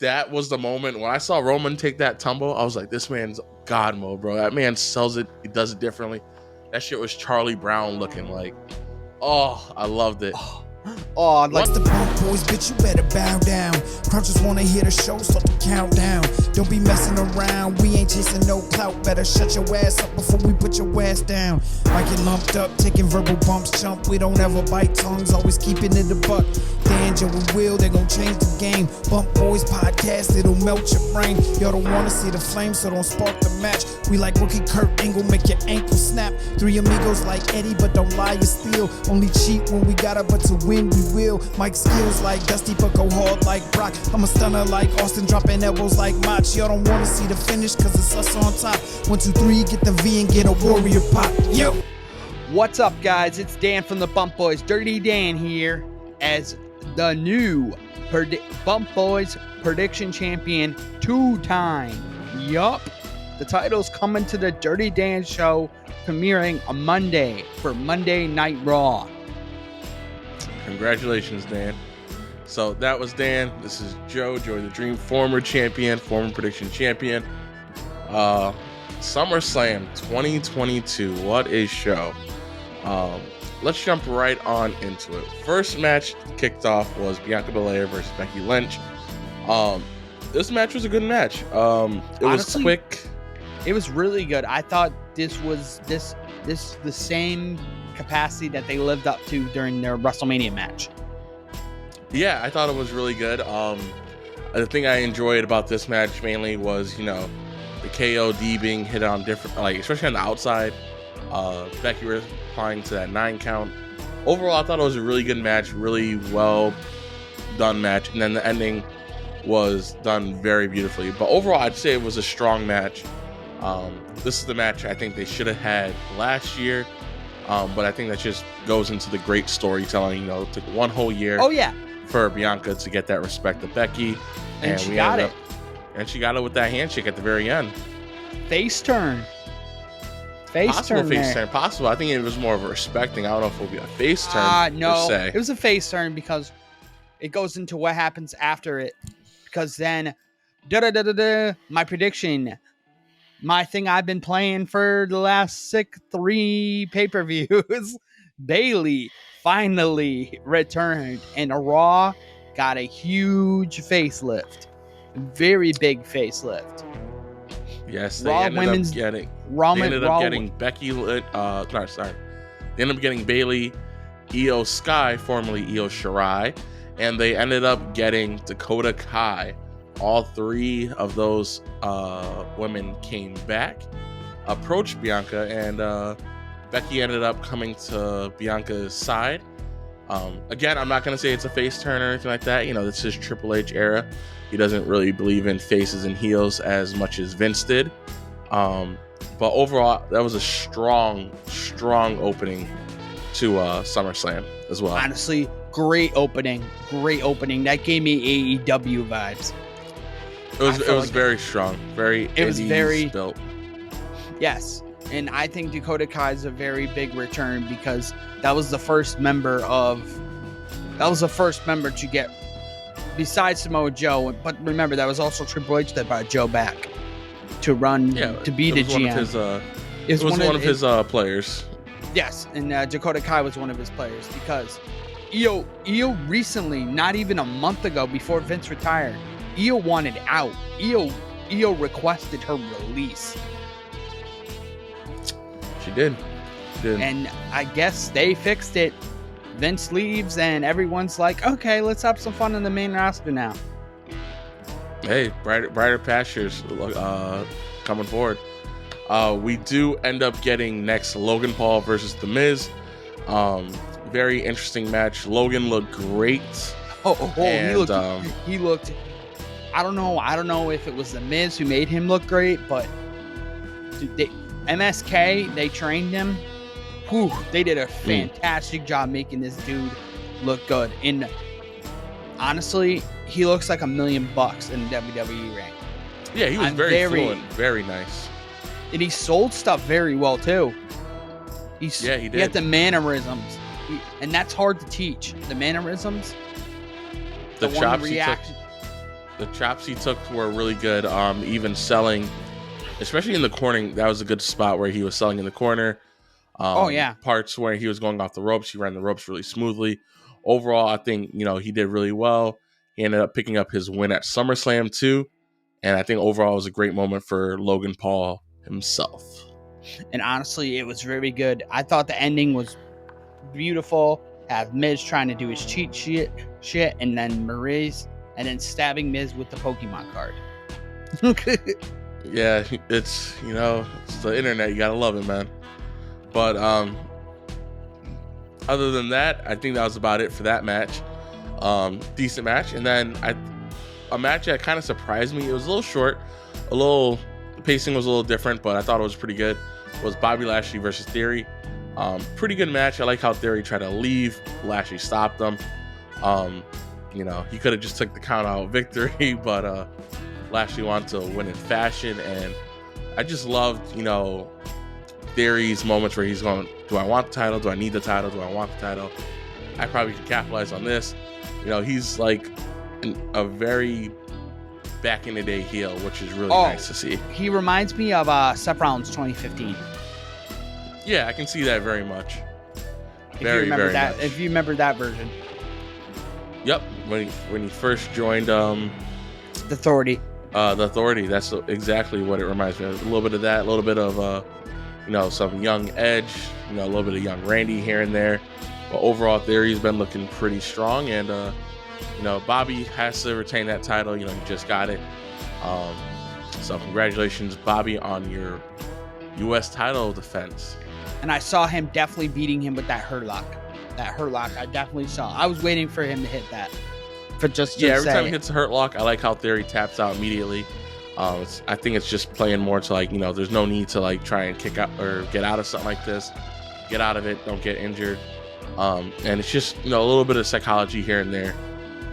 that was the moment when I saw Roman take that tumble. I was like, this man's God mode, bro. That man sells it. He does it differently. That shit was Charlie Brown looking like. Oh, I loved it. Oh, like the punk boys, bitch, you better bow down. Crowd just wanna hear the show, start the countdown. Don't be messing around, we ain't chasing no clout. Better shut your ass up before we put your ass down. Might get lumped up, taking verbal bumps, chump. We don't ever bite tongues, always keeping it a buck. Danger and Will, they gon' change the game. Bump Boys podcast, it'll melt your brain. Y'all don't wanna see the flame, so don't spark the match. We like rookie Kurt Angle, make your ankle snap. Three amigos like Eddie, but don't lie or steal. Only cheat when we gotta, but to win we will. Mike skills like Dusty, but go hard like Brock. I'm a stunner like Austin, dropping elbows like Mach. Y'all don't wanna see the finish, cause it's us on top. 1, 2, 3, get the V and get a warrior pop. Yo! What's up, guys? It's Dan from the Bump Boys. Dirty Dan here as the new Bump Boys prediction champion 2-time. Yup. The title's coming to the Dirty Dan show, premiering on Monday for Monday Night Raw. Congratulations, Dan. So that was Dan. This is Joe the Dream, former champion, former prediction champion. SummerSlam 2022. What a show. Let's jump right on into it. First match kicked off was Bianca Belair versus Becky Lynch. This match was a good match. It Honestly, was quick. It was really good. I thought this was the same capacity that they lived up to during their WrestleMania match. Yeah, I thought it was really good. The thing I enjoyed about this match mainly was, the KOD being hit on different, like especially on the outside. Becky replying to that 9 count. Overall, I thought it was a really good match, really well done match, and then the ending was done very beautifully. But overall, I'd say it was a strong match. This is the match I think they should have had last year. But I think that just goes into the great storytelling. It took 1 whole year. Oh yeah, for Bianca to get that respect of Becky, and she got it. And she got it with that handshake at the very end. Face turn. Possible face turn. Possible. I think it was more of a respecting. I don't know if it would be a face turn. No, per se. It was a face turn because it goes into what happens after it. Because then, my prediction. My thing I've been playing for the last 3 pay-per-views. Bayley finally returned, and Raw got a huge facelift. Very big facelift. Yes, they ended up getting Becky. They ended up getting Bayley, Io Sky, formerly Io Shirai, and they ended up getting Dakota Kai. All 3 of those women came back, approached Bianca, and Becky ended up coming to Bianca's side. Again, I'm not going to say it's a face turn or anything like that. This is Triple H era. He doesn't really believe in faces and heels as much as Vince did. But overall, that was a strong opening to SummerSlam as well. Honestly, great opening. That gave me AEW vibes. It was very strong, very built. Yes, and I think Dakota Kai is a very big return because that was the first member to get, besides Samoa Joe. But remember, that was also Triple H that brought Joe back to run to be the GM. It was one of his players. Yes, and Dakota Kai was one of his players because Io recently, not even a month ago, before Vince retired, Io wanted out. Io requested her release. She did. And I guess they fixed it. Vince leaves and everyone's like, okay, let's have some fun in the main roster now. Hey, brighter pastures coming forward. We do end up getting next Logan Paul versus The Miz. Very interesting match. Logan looked great. He looked. I don't know if it was The Miz who made him look great, but MSK, they trained him. Whew, they did a fantastic job making this dude look good. And honestly, he looks like $1 million in WWE ring. Yeah, he was very fluent, very nice. And he sold stuff very well too. He did. He had the mannerisms, and that's hard to teach. The mannerisms, the chops he took. The chops he took were really good. Even selling, especially in the corner, that was a good spot where he was selling in the corner. Parts where he was going off the ropes, he ran the ropes really smoothly. Overall, I think, he did really well. He ended up picking up his win at SummerSlam too. And I think overall it was a great moment for Logan Paul himself. And honestly, it was very good. I thought the ending was beautiful. Have Miz trying to do his cheat shit, and then Maryse, and then stabbing Miz with the Pokemon card. Yeah, it's the internet. You gotta love it, man. But other than that, I think that was about it for that match. Decent match, and then a match that kind of surprised me. It was a little short, the pacing was a little different, but I thought it was pretty good. It was Bobby Lashley versus Theory. Pretty good match. I like how Theory tried to leave. Lashley stopped him. He could have just took the count out victory, but Lashley wanted to win in fashion, and I just loved, Theory's moments where he's going, do I want the title? Do I need the title? Do I want the title? I probably can capitalize on this. He's like a very back in the day heel, which is really nice to see. He reminds me of Seth Rollins 2015. Yeah, I can see that very much. If you remember that version. Yep, when he first joined the Authority. The Authority. That's exactly what it reminds me of. A little bit of that, a little bit of some young Edge, a little bit of young Randy here and there. But overall, Theory's been looking pretty strong, and Bobby has to retain that title. He just got it. So congratulations, Bobby, on your U.S. title defense. And I saw him definitely beating him with that hurt lock. I definitely saw. I was waiting for him to hit that. Every time he hits a hurt lock, I like how Theory taps out immediately. I think it's just playing more to there's no need to try and kick out or get out of something like this. Get out of it. Don't get injured. And it's just a little bit of psychology here and there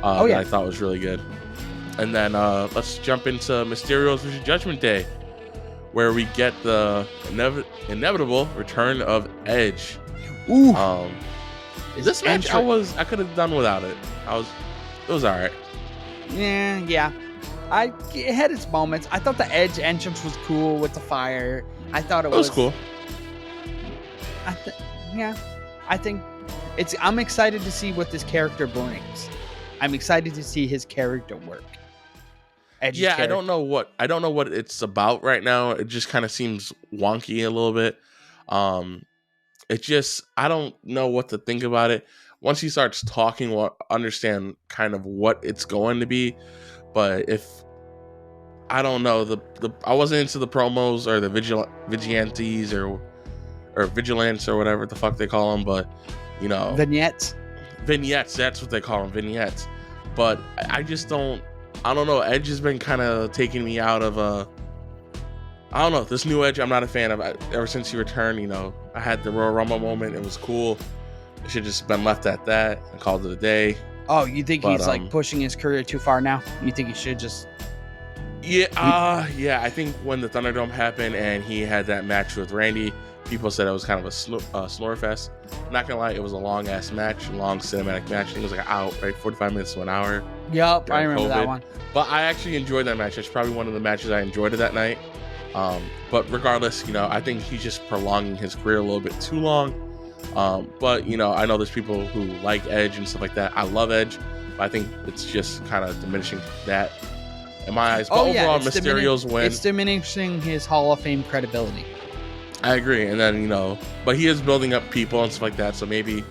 that I thought was really good. And then let's jump into Mysterio's versus Judgment Day, where we get the inevitable return of Edge. Ooh. This match I could have done without it. It was all right. Yeah. It had its moments. I thought the Edge entrance was cool with the fire. I thought it was cool. I think I'm excited to see what this character brings. I'm excited to see his character work. Edge's character. I don't know what it's about right now. It just kind of seems wonky a little bit. I don't know what to think about it. Once he starts talking, we'll understand kind of what it's going to be. But I don't know, I wasn't into the promos or the vigilantes or vigilants or whatever the fuck they call them, but vignettes, that's what they call them, vignettes. But I don't know. Edge has been kind of taking me out of I don't know, this new Edge I'm not a fan of. Ever since he returned, I had the Royal Rumble moment. It was cool. It should have just been left at that and called it a day. Oh, you think he's pushing his career too far now? You think he should just... Yeah, I think when the Thunderdome happened and he had that match with Randy, people said it was kind of a snore fest. I'm not gonna lie, it was a long ass match, long cinematic match. I think it was like an hour, right? 45 minutes to an hour. Yep, I remember that one. But I actually enjoyed that match. It's probably one of the matches I enjoyed that night. But regardless, I think he's just prolonging his career a little bit too long. But I know there's people who like Edge and stuff like that. I love Edge, but I think it's just kind of diminishing that in my eyes. But overall, Mysterio's win. It's diminishing his Hall of Fame credibility. I agree. And then, but he is building up people and stuff like that. So maybe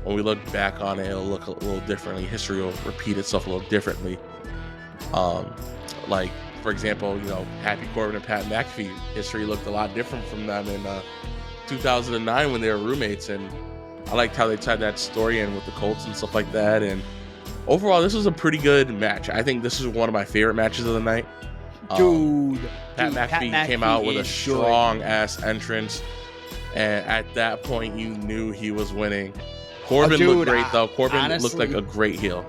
when we look back on it, it'll look a little differently. History will repeat itself a little differently. Like, for example, Happy Corbin and Pat McAfee, history looked a lot different from them in 2009 when they were roommates. And I liked how they tied that story in with the Colts and stuff like that. And overall, this was a pretty good match. I think this is one of my favorite matches of the night. Pat McAfee came out with a strong ass entrance, and at that point you knew he was winning. Corbin looked great though. Corbin looked like a great heel.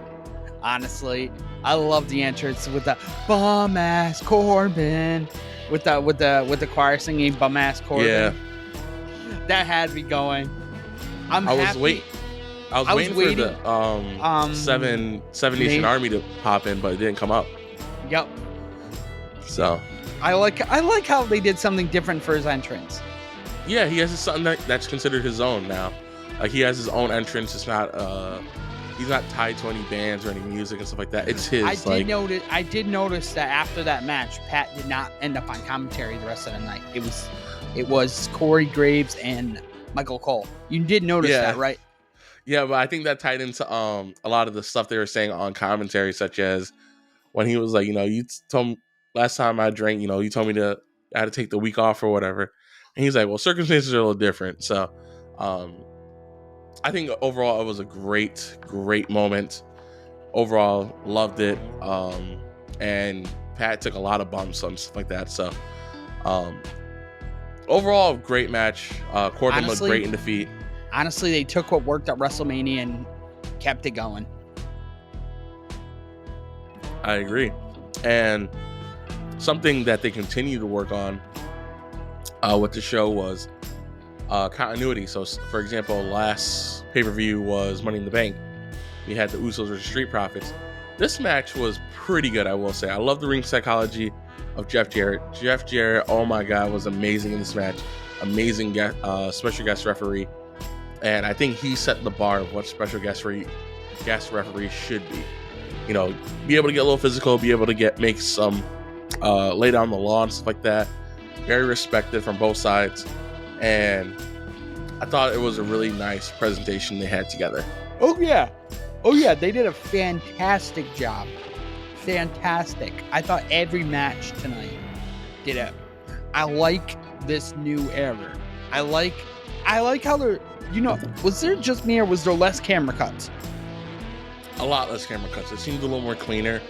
Honestly, I love the entrance with the bum ass Corbin, with the choir singing bum ass Corbin. Yeah, that had me going. I was waiting for the Seven Nation Army to pop in, but it didn't come up. Yep. So I like how they did something different for his entrance. Yeah, he has something that's considered his own now. Like he has his own entrance. It's not he's not tied to any bands or any music and stuff like that. It's his. I did notice that after that match, Pat did not end up on commentary the rest of the night. It was Corey Graves and Michael Cole. You did notice that, right? Yeah, but I think that tied into a lot of the stuff they were saying on commentary, such as when he was like, you told me last time I drank, you told me I had to take the week off or whatever. And he's like, well, circumstances are a little different. So I think overall it was a great, great moment. Overall, loved it. And Pat took a lot of bumps and stuff like that. So overall, great match. Corbin looked great in defeat. Honestly, they took what worked at WrestleMania and kept it going. I agree. And something that they continue to work on with the show was continuity. So, for example, last pay-per-view was Money in the Bank. We had the Usos versus Street Profits. This match was pretty good, I will say. I love the ring psychology of Jeff Jarrett. Jeff Jarrett, oh my God, was amazing in this match. Amazing special guest referee. And I think he set the bar of what special guest referee should be. Be able to get a little physical, be able to make some lay down the law and stuff like that. Very respected from both sides. And I thought it was a really nice presentation they had together. Oh yeah, they did a fantastic job. Fantastic. I thought every match tonight did it. I like this new era. I like how they're, was there just me or was there less camera cuts? A lot less camera cuts. It seemed a little more cleaner.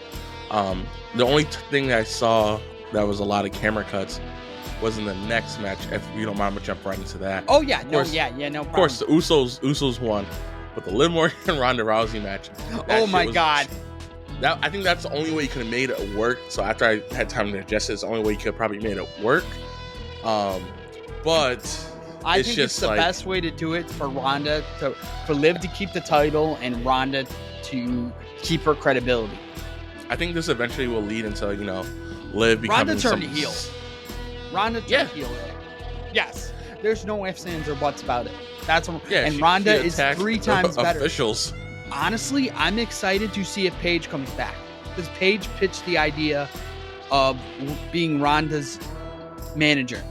The only thing that I saw that was a lot of camera cuts was in the next match. If you don't mind, I'm gonna jump right into that. Oh yeah, no problem. Of course, the Usos won, but the Liv Morgan and Ronda Rousey match. Oh my God. I think that's the only way you could have made it work. So after I had time to digest it, it's the only way you could have probably made it work. But I think it's the best way to do it for Liv to keep the title and Ronda to keep her credibility. I think this eventually will lead into Liv becoming Ronda turned heel. Ronda turned heel. Yes, there's no ifs, ands, or buts about it. That's what. Yeah, and Ronda is 3 times better. Officials. Honestly, I'm excited to see if Paige comes back, because Paige pitched the idea of being Ronda's manager,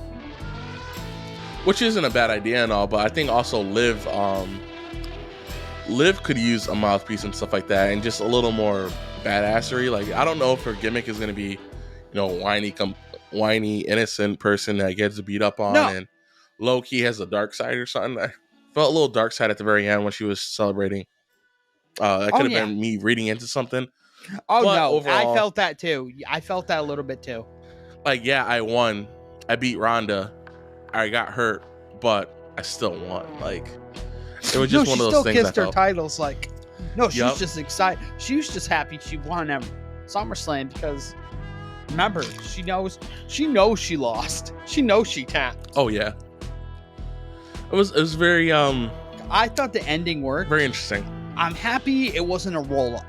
which isn't a bad idea and all. But I think also Liv could use a mouthpiece and stuff like that, and just a little more badassery. Like, I don't know if her gimmick is going to be, whiny, innocent person that gets beat up on and low key has a dark side or something. I felt a little dark side at the very end when she was celebrating. That could have been me reading into something. Oh, but no, overall, I felt that too. I felt that a little bit too. Like, yeah, I won. I beat Ronda. I got hurt, but I still won. Like, it was just one of those things. She still kissed her titles. Like, no, she was just excited. She was just happy she won SummerSlam because, remember, she knows she lost. She knows she tapped. Oh yeah. It was very I thought the ending worked. Very interesting. I'm happy it wasn't a roll up.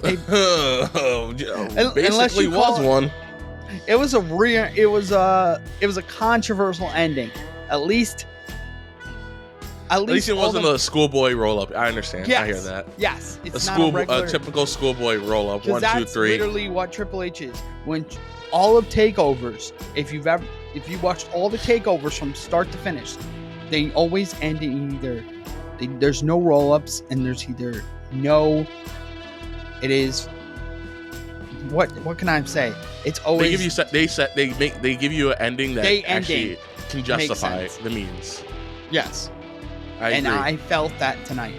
Basically was one. It was a controversial ending. At least it wasn't a schoolboy roll up. I understand. Yes, I hear that. Yes, it's a typical schoolboy roll up. 1, 2, 3. That's literally what Triple H is. When all of takeovers, if you watched all the takeovers from start to finish, they always end in either there's no roll ups and there's either no. It is. What can I say? It's always they give you an ending that actually can justify the means. Yes. I agree. I felt that tonight.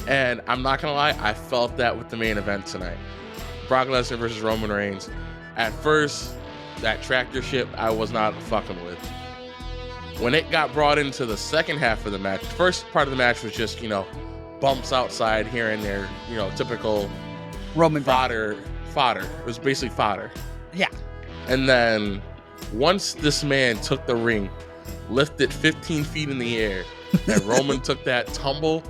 And I'm not gonna lie, I felt that with the main event tonight. Brock Lesnar versus Roman Reigns. At first, that tractor ship I was not fucking with. When it got brought into the second half of the match, the first part of the match was just, bumps outside here and there, typical Roman fodder. It was basically fodder. Yeah. And then once this man took the ring, lifted 15 feet in the air, and Roman took that tumble,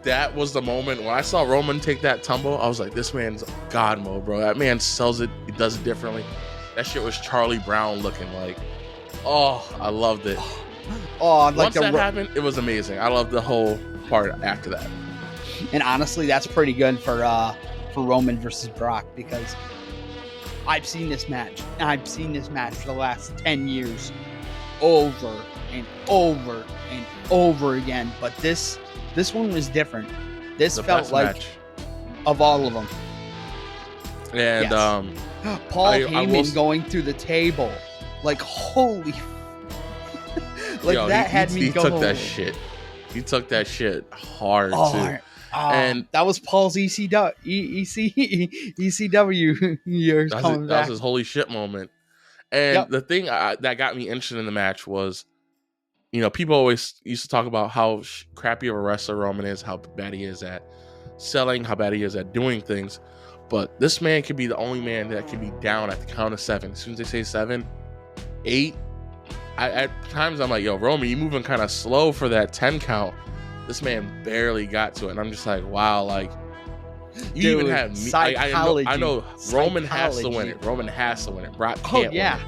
that was the moment when I saw Roman take that tumble. I was like, this man's God mode, bro. That man sells it. He does it differently. That shit was Charlie Brown looking like. Oh, I loved it. Oh, like once that happened, it was amazing. I loved the whole part after that. And honestly, that's pretty good for Roman versus Brock, because I've seen this match. I've seen this match for the last 10 years over and over and over again. But this one was different. This felt like match of all of them. And yes. Paul Heyman going through the table. Like, holy. Like, yo, that had me go. He took that shit. He took that shit hard, too. And that was Paul's ECW years coming back. That was his holy shit moment. And the thing that got me interested in the match was, you know, people always used to talk about how crappy of a wrestler Roman is, how bad he is at selling, how bad he is at doing things. But this man could be the only man that could be down at the count of 7. As soon as they say 7, 8, at times I'm like, yo, Roman, you moving kind of slow for that 10 count. This man barely got to it. And I'm just like, wow, like, you dude, even have me. I know Roman has to win it. Roman has to win it. Brock can't win it.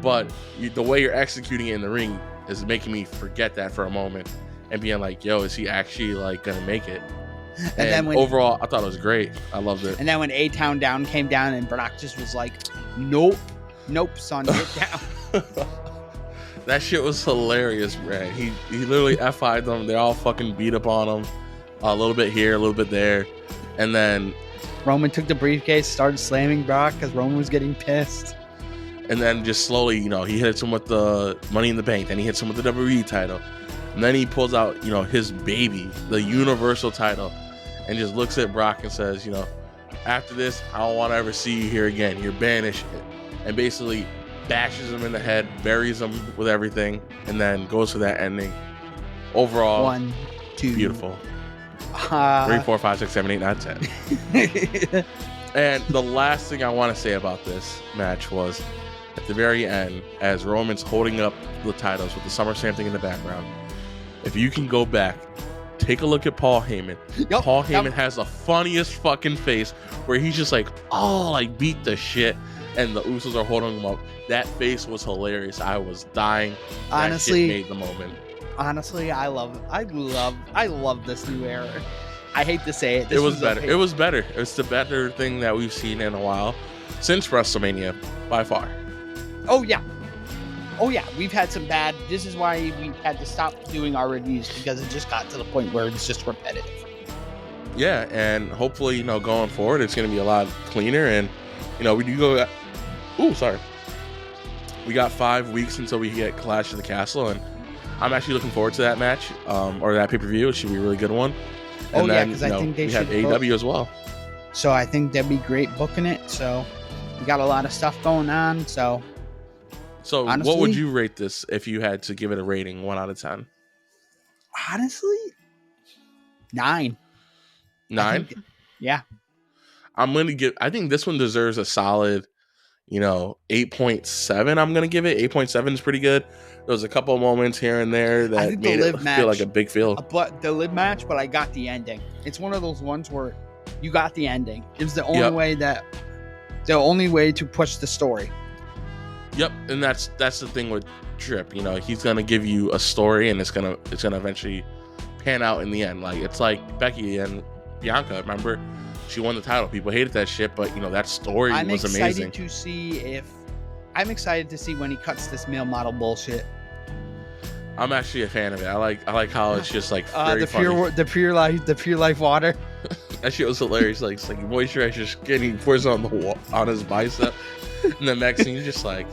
But the way you're executing it in the ring is making me forget that for a moment and being like, yo, is he actually like gonna make it? And then overall, I thought it was great. I loved it. And then when A-Town Down came down and Brock just was like, nope, son, get down. That shit was hilarious, man. He literally F-I'd them. They all fucking beat up on him. A little bit here, a little bit there. And then Roman took the briefcase, started slamming Brock because Roman was getting pissed. And then just slowly, you know, he hits him with the Money in the Bank. Then he hits him with the WWE title. And then he pulls out, you know, his baby, the Universal title, and just looks at Brock and says, you know, after this, I don't want to ever see you here again. You're banished. And basically bashes him in the head, buries him with everything, and then goes for that ending. Overall, 1, 2, beautiful. 3, 4, 5, 6, 7, 8, 9, 10. And the last thing I want to say about this match was at the very end, as Roman's holding up the titles with the Summer Slam thing in the background, if you can go back, take a look at Paul Heyman. Paul Heyman has the funniest fucking face where he's just like, oh, like beat the shit. And the Usos are holding him up. That face was hilarious. I was dying. Honestly, that shit made the moment. Honestly, I love this new era. I hate to say it. It was better. It was better. It's the better thing that we've seen in a while since WrestleMania, by far. Oh yeah. We've had some bad. This is why we had to stop doing our reviews, because it just got to the point where it's just repetitive. Yeah, and hopefully, you know, going forward, it's going to be a lot cleaner. And you know, we do go. We got 5 weeks until we get Clash of the Castle, and I'm actually looking forward to that match, or that pay-per-view. It should be a really good one. And because I think they should. We have AEW as well. So I think they'd be great booking it. So we got a lot of stuff going on. So honestly, what would you rate this if you had to give it a rating 1 out of 10? Honestly, 9. 9? Yeah. I'm going to give, I think this one deserves a solid, 8.7. I'm going to give it. 8.7 is pretty good. There was a couple of moments here and there that made it feel like a big feel. But the Liv match, but I got the ending. It's one of those ones where you got the ending. It was the only way to push the story. Yep, and that's the thing with Tripp. He's going to give you a story, and it's going to eventually pan out in the end. Like, it's like Becky and Bianca, remember? She won the title. People hated that shit, but that story was amazing. I'm excited to see when he cuts this male model bullshit. I'm actually a fan of it. I like how it's just like very funny. The pure life water. That shit was hilarious. Like, it's like you moisturize your skin, he pours it on his bicep, and then next thing you're just like,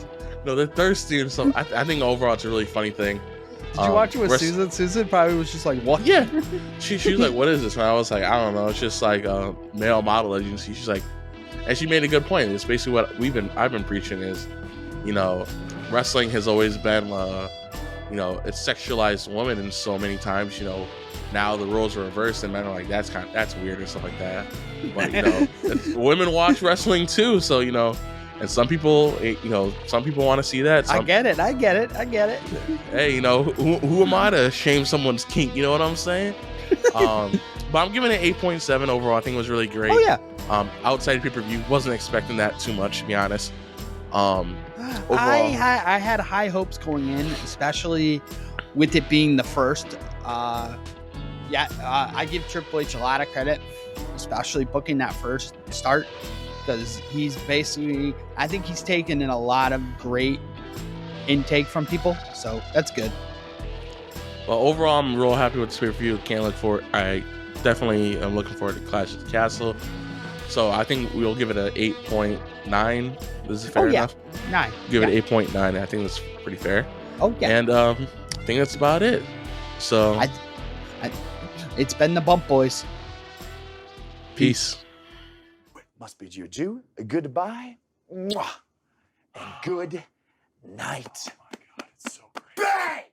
no, they're thirsty and stuff. I think overall it's a really funny thing. Did you watch it with Susan? Susan probably was just like, what? Yeah. She was like, what is this? And I was like, I don't know. It's just like a male model agency. She's like, and she made a good point. It's basically what I've been preaching is, wrestling has always been, it's sexualized women, and so many times, now the roles are reversed and men are like, that's weird or stuff like that. But women watch wrestling too, so and some people want to see that. I get it. Hey, who am I to shame someone's kink? You know what I'm saying? But I'm giving it 8.7 overall. I think it was really great. Oh yeah. Outside pay-per-view, wasn't expecting that too much, to be honest. Overall, I had high hopes going in, especially with it being the first. I give Triple H a lot of credit, especially booking that first start, because he's basically, I think he's taken in a lot of great intake from people, so that's good. Well, overall, I'm real happy with this pay-per-view. Can't look for it. I definitely am looking forward to Clash at the Castle. So I think we'll give it an 8.9. This is fair enough. 9. Give it 8.9. I think that's pretty fair. Oh yeah. And I think that's about it. So it's been the bump, boys. Peace. Must bid you adieu, a goodbye, mwah, and good night. Oh my God, it's so great. Bang!